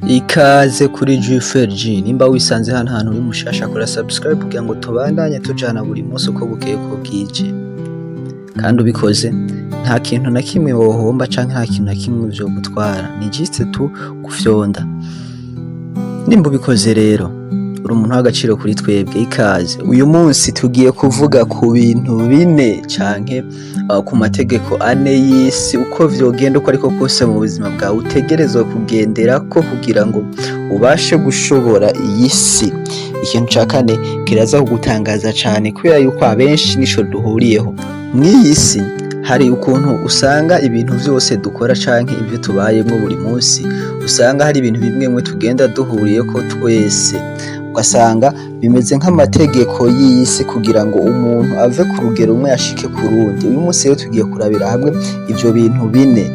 Ikaze kuri G4G nimba wisanze hano hantu uri mushasha kora subscribe kugira ngo tubandanye tujana buri munsi uko bukeye ko bwije, kandi ubikoze nta kintu na kimwe wohomba canke nta kintu na kimwe vyo gutwara, ni juste tu gufyonda. Nimba ubikoze rero uri umuntu w'agaciro kuri twebwe. Ikaze. Uyu munsi tugiye kuvuga ku bintu bine canke ku mategeko ane y'isi, uko vyogenda uko ariko kose mu buzima bwawe utegerezwa kugenderako kugira ngo ubashe gushobora iyi si. Ikintu ca kane kiraza kugutangaza cane kubera yuko abenshi nico duhuriyeho mw'iyi si. Hari ukuntu usanga ibintu vyose dukora canke ivyo tubayemwo buri munsi usanga hari ibintu bimwe tugenda duhuriyeko twese, ugasanga bimeze nk'amategeko y'isi kugira ngo umuntu ave ku rugero rumwe ashike ku rundi. Uyu munsi rero tugiye kurabira hamwe ivyo bintu bine,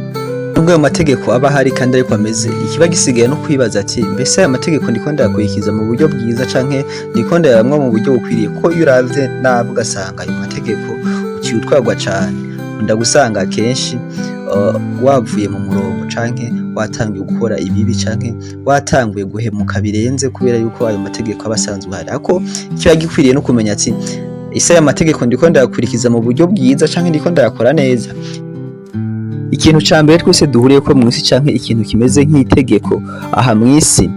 nubwo ayo mategeko aba hari kandi ariko ameze, ikiba gisigaye no kwibaza ati mbese aya mategeko ndiko ndayakurikiza mu buryo bwiza canke ndiko ndayamwa mu buryo bukwiriye? Ko iyo uravye nabi ugasanga ayo mategeko uciye utwarwa cane, ndagusanga kenshi wavuye mu murongo canke watangiye gukora ibibi canke watanguye guhemuka birenze kubera yuko ayo mategeko aba asanzwe ahari. Ako kiba gikwiriye no kumenya ati ese aya mategeko ndiko ndayakurikiza mu buryo bwiza canke ndiko ndayakora neza? Ikintu ca mbere twese duhuriyeko mw'isi canke ikintu kimeze nk'itegeko aha mw'isi,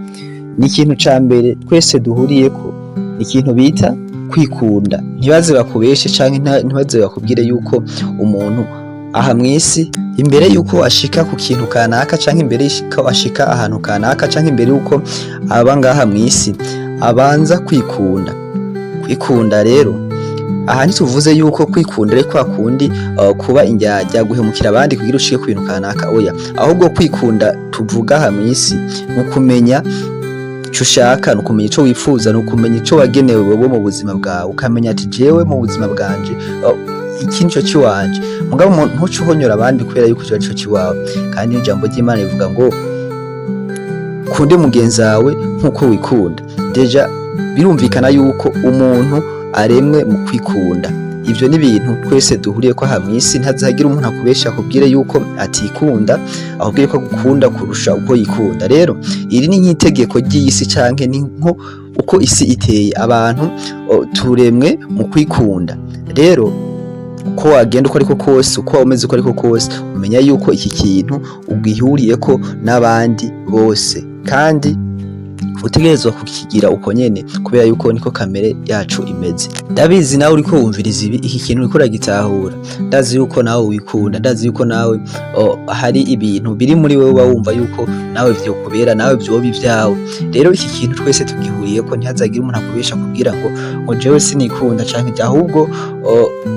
ni ikintu ca mbere twese duhuriyeko, ikintu bita kwikunda. Ntibaze bakubeshe canke ntibaze bakubwire yuko umuntu aha mw'isi imbere yuko ashika ku kintu kanaka canke imbere yuko ashika ahantu kanaka canke imbere yuko aba ngaha mw'isi abanza kwikunda. Kwikunda rero aha ntituvuze yuko kwikunda ari kwa kundi kuba indyarya guhemukira abandi kugira ushike ku bintu kanaka, oya. Ahubwo kwikunda tuvuga aha mw'isi ni ukumenya ico ushaka, ni ukumenya ico wifuza, ni ukumenya ico wagenewe wewe mu buzima bwawe, ukamenya ati jewe mu buzima bwanje iki nico ciwanje. Mugabo ntuce uhonyora abandi kubera yuko ico arico ciwawe, kandi ijambo ry'Imana rivuga ngo kunde mugenzi wawe nk'uko wikunda. Deja birumvikana yuko umuntu aremwe mu kwikunda. Ivyo ni ibintu twese duhuriyeko aha mw'isi. Ntazagira umuntu akubesha akubwire yuko atikunda, akubwire ko agukunda kurusha uko yikunda. Rero iri ni nk'itegeko ry'isi canke ni nko uko isi iteye. Abantu turemwe mu kwikunda. Rero uko wagenda uko ariko kose, uko umeze uko ariko kose, umenya yuko iki kintu ugihuriyeko n'abandi bose, kandi utegerezwa kukigira uko nyene kubera yuko niko kamere yacu imeze. Ndabizi nawe uriko wumviriza ibi, iki kintu uriko uragitahura. Ndazi yuko nawe wikunda, ndazi yuko nawe hari ibintu biri muri wewe wumva yuko nawe vyokubera, nawe vyoba ivyawe. Rero iki kintu twese tugihuriyeko, ntihazagira umuntu akubesha kugira ngo jewe sinikunda canke ahubwo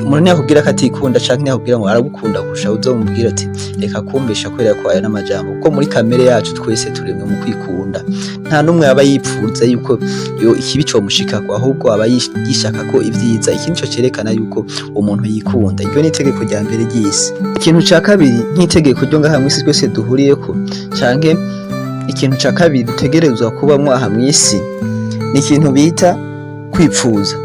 umuntu ntiyakubwira ko atikunda canke ntiyakubwira ngo aragukunda kurusha, uzomubwira ati reka kumbesha kubera ko aya n'amajambo, kuko muri kamere yacu twese turemwe mu kwikunda. Nta numwe aba yipfuza yuko ikibi comushikako, ahubwo aba yishaka ko ivyiza. Iki nico cerekana yuko umuntu yikunda. Iryo ni itegeko rya mbere ry'isi. Ikintu ca kabiri nk'itegeko ryo ngaha mw'isi twese duhuriyeko, canke ikintu ca kabiri dutegerezwa kubamwo aha mw'isi, ni ikintu bita kwipfuza.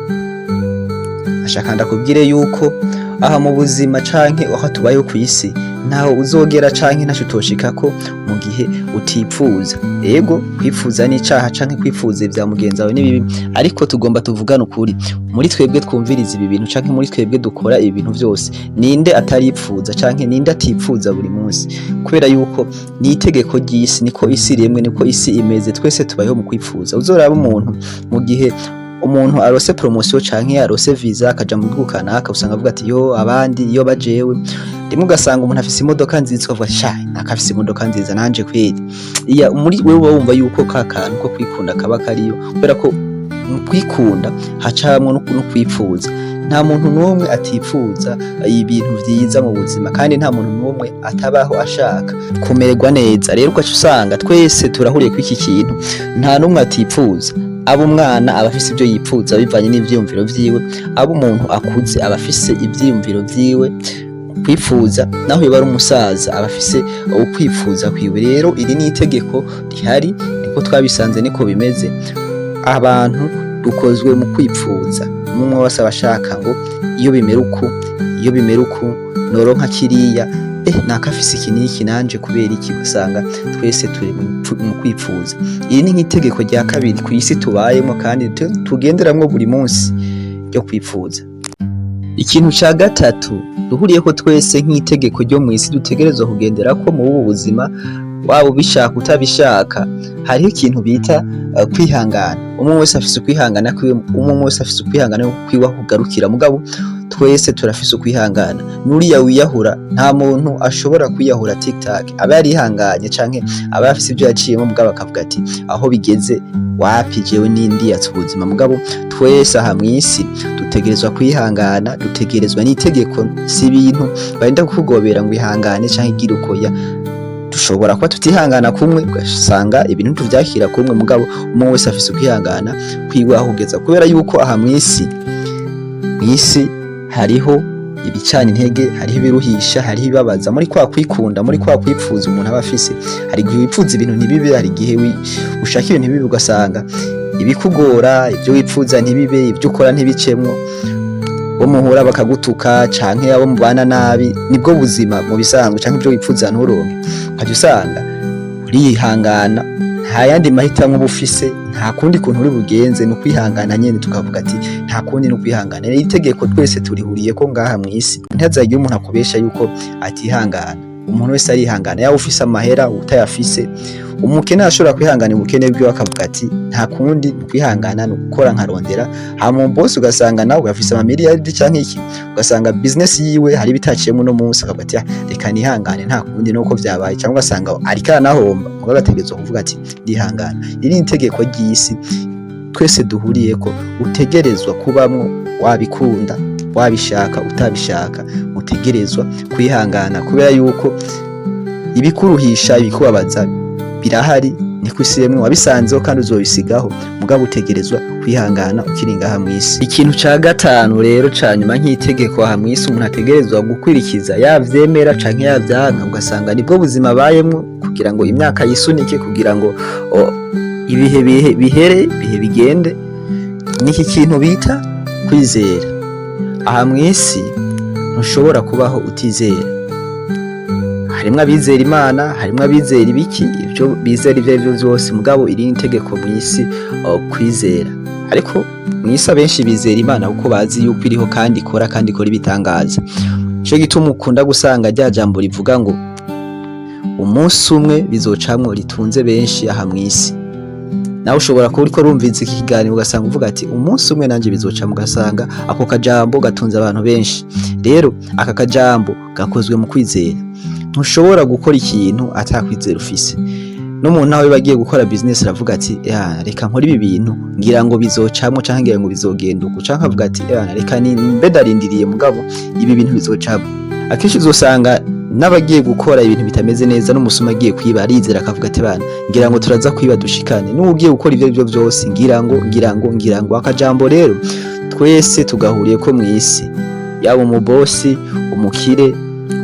Ashaka ndakubwire yuko aha mu buzima canke aho tubayeho kw'isi ntaho uzogera canke ntaco utoshikako mu gihe utipfuza. Ego kwipfuza ni icaha canke kwipfuza ivya mugenzi wawe ni bibi, ariko tugomba tuvugana ukuri. Muri twebwe twumviriza ibi bintu canke muri twebwe dukora ibi bintu vyose, ninde ataripfuza canke ninde atipfuza buri munsi? Kubera yuko ni itegeko ry'isi, niko isi rimwe, niko isi imeze. Twese tubayeho mu kwipfuza. Uzoraba umuntu mu gihe umuntu arose promotion canke arose visa akaja mu gihugu kanaka, usanga avuga ati yo abandi iyo bajewe. Rimwe ugasanga umuntu afise imodoka nziza ukavuga sha nakafise imodoka nziza nanje kweri. Iya muri wewe wumva yuko ka kantu ko kwikunda kaba kariyo, kubera ko mu kwikunda hacamwo no kwipfuza. Nta muntu n'umwe atipfuza ibintu vyiza mu buzima, kandi nta muntu n'umwe atabaho ashaka kumererwa neza. Rero ugaca usanga twese turahuriye ku iki kintu, nta n'umwe atipfuza. Abo umwana aba afise ivyo yipfuza bivanye n'ivyiyumviro vyiwe, abo umuntu akuze aba afise ivyiyumviro vyiwe kwifuza, naho yoba ari umusaza aba afise ukwifuza kwiwe. Rero iri ni itegeko rihari, niko twabisanze, niko bimeze. Abantu dukozwe mu kwipfuza. Umwe wese abashaka ngo iyo bimera uku noronka kiriya, nakafise iki n'iki nanje kubera iki, usanga twese turi mu kwipfuza. Iri ni nk'itegeko rya kabiri ku isi tubayemo kandi tugenderamwo buri munsi ryo kwipfuza. Ikintu ca gatatu duhuriyeko twese nk'itegeko ryo mw'isi dutegerezwa kugenderako mu bubu buzima, waba ubishaka utabishaka, hariho ikintu bita kwihangana. Umwe wese afise ukwihangana kwiwe, umwe wese afise ukwihangana kwiwe kugarukira, mugabo twese turafise ukwihangana. Nuriya wiyahura, nta muntu ashobora kwiyahura TikTok aba yarihanganye canke aba afise ibyo yaciyemo, mugabo akavuga ati aho bigeze wapi jewe nindi yatse ubuzima. Mugabo twese aha mw'isi dutegerezwa kwihangana, dutegerezwa n'itegeko, si ibintu barinda kukugobera ngo ihangane canke igira ukoya. Dushobora kuba tutihangana kumwe ugasanga ibintu tuvyakira kumwe, mugabo umwe wese afise ukwihangana kwiwe aho kugeza, kubera yuko aha mw'isi hariho ibicana intege, hariho ibiruhisha, hariho ibibabaza. Muri kwa kwikunda, muri kwa kwipfuza umuntu aba afise, hari igihe wipfuza ibintu ntibibe, hari igihe ushaka ibintu ntibibe, ugasanga ibikugora, ibyo wipfuza ntibibe, ibyo ukora ntibicemwo, bo muhura bakagutuka canke abo mubana nabi. Nibwo buzima mu bisanzwe, canke ibyo wipfuza nturonke, ukajya usanga urihangana, nta yandi mahitamo uba ufise, nta kundi kuntu uri bugenze, ni ukwihangana nyene. Tukavuga ati nta kundi ni ukwihangana. Ni itegeko twese turihuriyeko ngaha mw'isi. Ntihazagire umuntu akubesha yuko atihangana. Umuntu wese arihangana, yaba ufise amahera utayafise. Umukene ashobora kwihangana ubukene bwiwe akavuga ati nta kundi kwihangana, no gukora nkarondera. Hama boss ugasanga nawe afise amamiliyaridi canke iki, ugasanga business yiwe hari bitaciyemo no munsi, akavuga ati reka nihangane nta kundi nuko vyabaye, cyangwa ugasanga ariko anahomba, mugabo ategerezwa kuvuga ati ndihangana. Iri itegeko ry'isi twese duhuriyeko, utegerezwa kubamwo, wabikunda wabishaka utabishaka, utegerezwa kwihangana, kubera yuko ibikuruhisha, ibikubabaza birahari, niko isi yemwe wabisanzeho kandi uzobisigaho, mugabo utegerezwa kwihangana ukiri ngaha mw'isi. Ikintu ca gatanu rero ca nyuma nk'itegeko aha mw'isi umuntu ategerezwa gukwirikiza, yavyemera canke yavyanka, ugasanga nibwo buzima abayemwo kugira ngo imyaka yisunike, kugira ngo ibihe bihere, ibihe bigende. Niki kintu bita kwizera. Aha mw'isi ntushobora kubaho utizera. Harimwo abizera Imana, harimwo abizera ibiki, ibyo bizera ivyo arivyo vyose, mugabo iri itegeko mw'isi kwizera. Ariko mw'isi abenshi bizera Imana kuko bazi yuko iriho kandi ikora ibitangaza. Nico gituma ukunda gusanga rya jambo rivuga ngo umunsi umwe bizocamwo ritunze benshi aha mw'isi. Nawe ushobora kuba uriko urumviriza iki kiganiro ugasanga uvuga ati umunsi umwe nanje bizocamwo, ugasanga ako kajambo gatunze abantu benshi. Rero aka kajambo gakozwe mu kwizera. Ntushobora gukora ikintu atakwizera ufise. N'umuntu nawe bagiye gukora business aravuga ati reka nkora ibi bintu ngira ngo bizocamwo canke ngira ngo bizogenda uko, canke avuga ati reka ni mbedarindiriye mugabo ibi bintu bizocamwo. Akenshi uzosanga n'abagiye gukora ibintu bitameze neza, n'umusuma agiye kwiba arizera akavuga ati ngira ngo turaza kwiba dushikane. N'ugiye gukora ivyo byose ngira ngo. Akajambo rero twese tugahuriyeko mw'isi, yaba umubosi, umukire,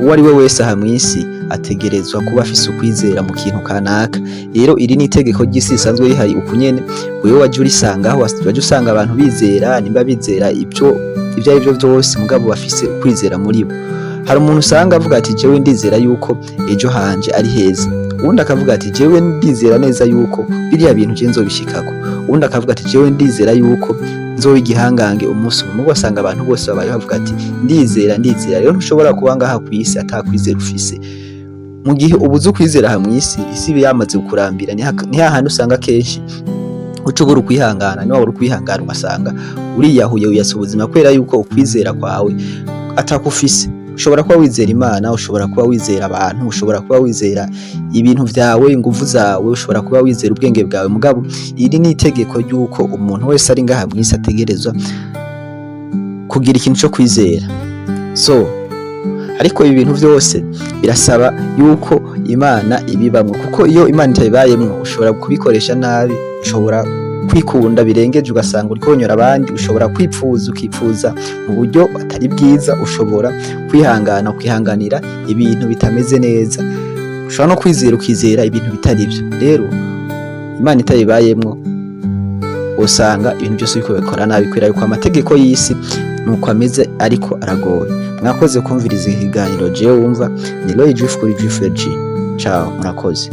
uwo ari we wese aha mw'isi ategerezwa kuba afise ukwizera mu kintu kanaka. Rero iri ni itegeko ry'isi risanzwe rihari ukunyene, wewe waje urisangaho, waje usanga abantu bizera, nimba bizera ibyo arivyo byose, mugabo bafise ukwizera muri bo. Hari umuntu usanga avuga ati jewe ndizera yuko ejo hanje ari heza, uwundi akavuga ati jewe ndizera neza yuko biriya bintu je nzobishikako, uwundi akavuga ati jewe ndizera yuko nzoba igihangange umunsi umwe. Ugasanga abantu bose babaye bavuga ati ndizera. Rero ntushobora kuba ngaha kw'isi atakwizera ufise. Mu gihe ubuze ukwizera aha mw'isi, isi iba yamaze kukurambira. Ni hahandi usanga kenshi ucubura ukwihangana, niba uri kwihangana ugasanga uriyahuye wiyasa ubuzima, kubera yuko ukwizera kwawe atakufise. Ushobora kuba wizera Imana, ushobora kuba wizera abantu, ushobora kuba wizera ibintu vyawe, inguvu zawe, ushobora kuba wizera ubwenge bwawe, mugabo iri ni itegeko ry'uko umuntu wese ari ngaha mw'isi ategerezwa kugira ikintu cyo kwizera. Ariko ibi bintu byose birasaba yuko Imana ibibamwo, kuko iyo Imana itabibayemwo ushobora kubikoresha nabi, ushobora kwikunda birengeje ugasanga uri konyora abandi, ushobora ukipfuza mu buryo atari bwiza, ushobora kwihanganira ibintu bitameze neza, ushobora no ukizera ibintu bitari byo. Rero Imana itabibayemwo usanga ibintu byose biko bikora nabi, kubera yuko amategeko y'isi nuko ameze ariko aragoye. Mwakoze kumviriza ikiganiro jewe wumva ni Roy Juice kuri G4G. Ciao, murakoze.